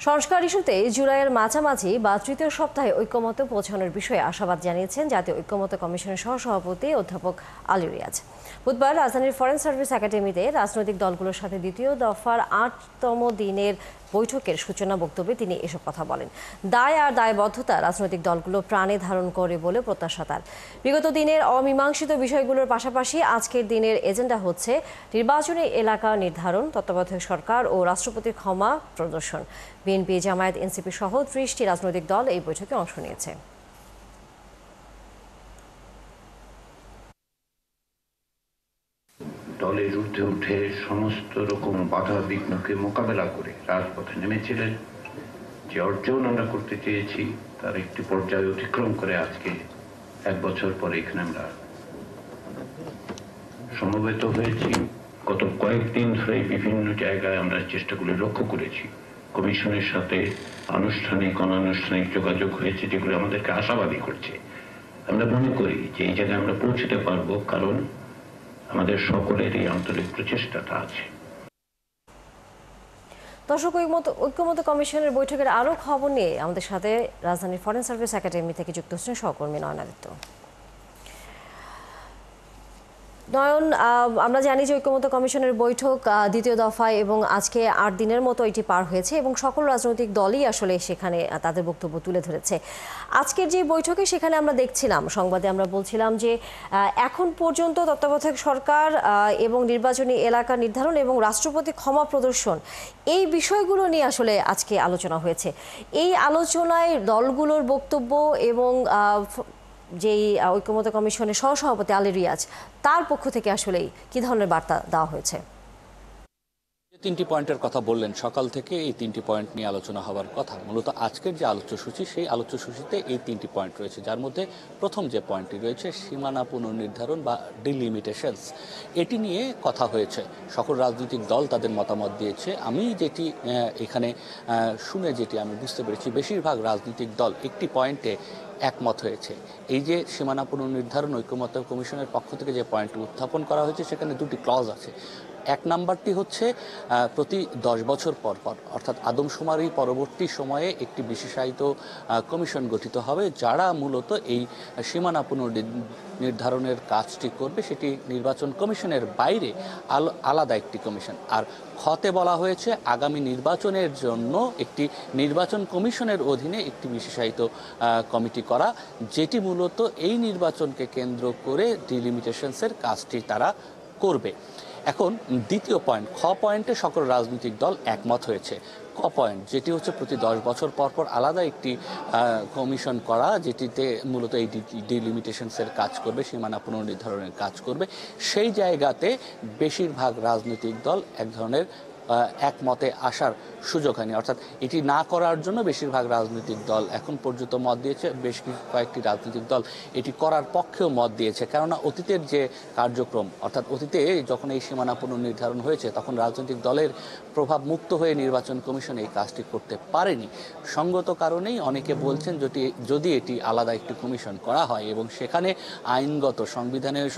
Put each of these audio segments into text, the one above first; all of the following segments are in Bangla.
সংস্কার ইস্যুতে জুলাইয়ের মাঝামাঝি বা তৃতীয় সপ্তাহে ঐক্যমতে পৌঁছানোর বিষয়ে আশাবাদ জানিয়েছেন জাতীয় ঐক্যমত কমিশনের সহসভাপতি অধ্যাপক আলী রিয়াজ। বুধবার রাজধানীর ফরেন সার্ভিস একাডেমিতে রাজনৈতিক দলগুলোর সাথে দ্বিতীয় দফার ৮তম দিনের বৈঠকের সূচনা বক্তব্যে তিনি এসব কথা বলেন। দায় আর দায়বদ্ধতা রাজনৈতিক দলগুলো প্রাণে ধারণ করে বলে প্রত্যাশা তার। বিগত দিনের অমীমাংসিত বিষয়গুলোর পাশাপাশি আজকের দিনের এজেন্ডা হচ্ছে নির্বাচনী এলাকা নির্ধারণ, তত্ত্বাবধায়ক সরকার ও রাষ্ট্রপতির ক্ষমা প্রদর্শন। বিএনপি, জামায়াত, এনসিপি সহ ৩০টি রাজনৈতিক দল এই বৈঠকে অংশ নিয়েছে। দলের ঊর্ধ্বে উঠে সমস্ত রকম বাধা বিঘ্নকে মোকাবেলা করে রাজপথে নেমেছিলেন। যে অর্জন আমরা করতে চেয়েছি তার একটি পর্যায়ে অতিক্রম করে আজকে ১ বছর পরে এখানে আমরা সমবেত হয়েছি। গত কয়েকদিন ধরে বিভিন্ন জায়গায় আমরা চেষ্টাগুলো লক্ষ্য করেছি। কমিশনের সাথে আনুষ্ঠানিক অনানুষ্ঠানিক যোগাযোগ হয়েছে, যেগুলো আমাদেরকে আশাবাদী করছে। আমরা মনে করি যে এই জায়গায় আমরা পৌঁছতে পারবো, কারণ আমাদের সকলের এই আন্তরিক প্রচেষ্টাটা আছে। দর্শক, ঐক্যমত কমিশনের বৈঠকের আরও খবর নিয়ে আমাদের সাথে রাজধানীর ফরেন সার্ভিস একাডেমি থেকে যুক্ত হচ্ছেন সহকর্মী নয়নাদিত্য। নয়ন, আমরা জানি যে ঐক্যমত কমিশনের বৈঠক দ্বিতীয় দফায় এবং আজকে ৮ দিনের মতো এটি পার হয়েছে এবং সকল রাজনৈতিক দলই আসলে সেখানে তাদের বক্তব্য তুলে ধরেছে। আজকের যে বৈঠকে সেখানে আমরা দেখছিলাম, সংবাদে আমরা বলছিলাম যে এখন পর্যন্ত তত্ত্বাবধায়ক সরকার এবং নির্বাচনী এলাকা নির্ধারণ এবং রাষ্ট্রপতি ক্ষমা প্রদর্শন, এই বিষয়গুলো নিয়ে আসলে আজকে আলোচনা হয়েছে। এই আলোচনায় দলগুলোর বক্তব্য এবং যেই ঐক্যমত কমিশনের সহসভাপতি আলী রিয়াজ, তার পক্ষ থেকে আসলে কি ধরনের বার্তা দেওয়া হয়েছে? ৩টি পয়েন্টের কথা বললেন, সকাল থেকে এই ৩টি পয়েন্ট নিয়ে আলোচনা হওয়ার কথা। মূলত আজকের যে আলোচ্যসূচি, সেই আলোচ্যসূচিতে এই ৩টি পয়েন্ট রয়েছে, যার মধ্যে প্রথম যে পয়েন্টটি রয়েছে সীমানা পুনর্নির্ধারণ বা ডিলিমিটেশনস, এটি নিয়ে কথা হয়েছে। সকল রাজনৈতিক দল তাদের মতামত দিয়েছে। আমি যেটি এখানে শুনে যেটি আমি বুঝতে পেরেছি, বেশিরভাগ রাজনৈতিক দল একটি পয়েন্টে একমত হয়েছে। এই যে সীমানা পুনর্নির্ধারণ ঐক্যমত কমিশনের পক্ষ থেকে যে পয়েন্টটি উত্থাপন করা হয়েছে, সেখানে দুটি ক্লজ আছে। ১ নাম্বারটি হচ্ছে প্রতি ১০ বছর পর পর, অর্থাৎ আদমশুমারি পরবর্তী সময়ে একটি বিশেষায়িত কমিশন গঠিত হবে, যারা মূলত এই সীমানা পুনর্নির্ধারণের কাজটি করবে। সেটি নির্বাচন কমিশনের বাইরে আলাদা একটি কমিশন। আর খতে বলা হয়েছে আগামী নির্বাচনের জন্য একটি নির্বাচন কমিশনের অধীনে একটি বিশেষায়িত কমিটি করা, যেটি মূলত এই নির্বাচনকে কেন্দ্র করে ডিলিমিটেশনসের কাজটি তারা করবে। এখন দ্বিতীয় পয়েন্ট, খ পয়েন্টে সকল রাজনৈতিক দল একমত হয়েছে। ক পয়েন্ট, যেটি হচ্ছে প্রতি ১০ বছর পর পর আলাদা একটি কমিশন করা, যেটিতে মূলত এই ডিলিমিটেশনসের কাজ করবে, সীমানা পুনর্নির্ধারণের কাজ করবে। সেই জায়গাতে বেশিরভাগ রাজনৈতিক দল এক ধরনের একমতে আসার সুযোগ হয়নি, অর্থাৎ এটি না করার জন্য বেশিরভাগ রাজনৈতিক দল এখন পর্যন্ত মত দিয়েছে। বেশ কয়েকটি রাজনৈতিক দল এটি করার পক্ষেও মত দিয়েছে, কেননা অতীতের যে কার্যক্রম, অর্থাৎ অতীতে যখন এই সীমানা পুনর্নির্ধারণ হয়েছে, তখন রাজনৈতিক দলের প্রভাব মুক্ত হয়ে নির্বাচন কমিশন এই কাজটি করতে পারেনি। সঙ্গত কারণেই অনেকে বলছেন যদি এটি আলাদা একটি কমিশন করা হয় এবং সেখানে আইনগত সংবিধানের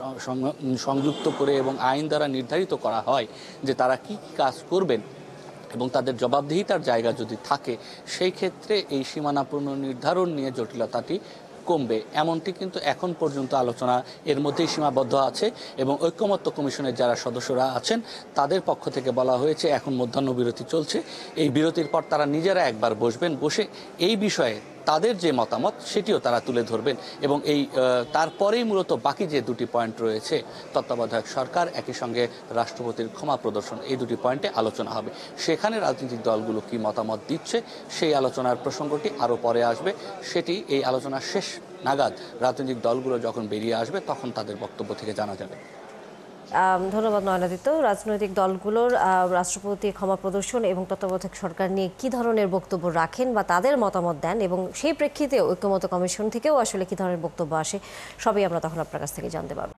সংযুক্ত করে এবং আইন দ্বারা নির্ধারিত করা হয় যে তারা কি কাজ করবেন এবং তাদের জবাবদিহিতার জায়গা যদি থাকে, সেই ক্ষেত্রে এই সীমানা পুনর্নির্ধারণ নিয়ে জটিলতাটি কমবে। এমনটি কিন্তু এখন পর্যন্ত আলোচনা এর মধ্যেই সীমাবদ্ধ আছে এবং ঐক্যমত্য কমিশনের যারা সদস্যরা আছেন তাদের পক্ষ থেকে বলা হয়েছে এখন মধ্যাহ্ন বিরতি চলছে, এই বিরতির পর তারা নিজেরা একবার বসবেন, বসে এই বিষয়ে তাদের যে মতামত সেটিও তারা তুলে ধরবেন এবং এই তারপরেই মূলত বাকি যে দুটি পয়েন্ট রয়েছে, তত্ত্বাবধায়ক সরকার, একই সঙ্গে রাষ্ট্রপতির ক্ষমা প্রদর্শন, এই দুটি পয়েন্টে আলোচনা হবে। সেখানে রাজনৈতিক দলগুলো কি মতামত দিচ্ছে, সেই আলোচনার প্রসঙ্গটি আরও পরে আসবে। সেটি এই আলোচনার শেষ নাগাদ রাজনৈতিক দলগুলো যখন বেরিয়ে আসবে, তখন তাদের বক্তব্য থেকে জানা যাবে। ধন্যবাদ নয়নাদিত্য। রাজনৈতিক দলগুলোর রাষ্ট্রপতি ক্ষমা প্রদর্শন এবং তত্ত্বাবধায়ক সরকার নিয়ে কি ধরনের বক্তব্য রাখেন বা তাদের মতামত দেন এবং সেই প্রেক্ষিতে ঐক্যমত কমিশন থেকেও আসলে কি ধরনের বক্তব্য আসে, সবই আমরা তখন আপনার কাছ থেকে জানতে পারব।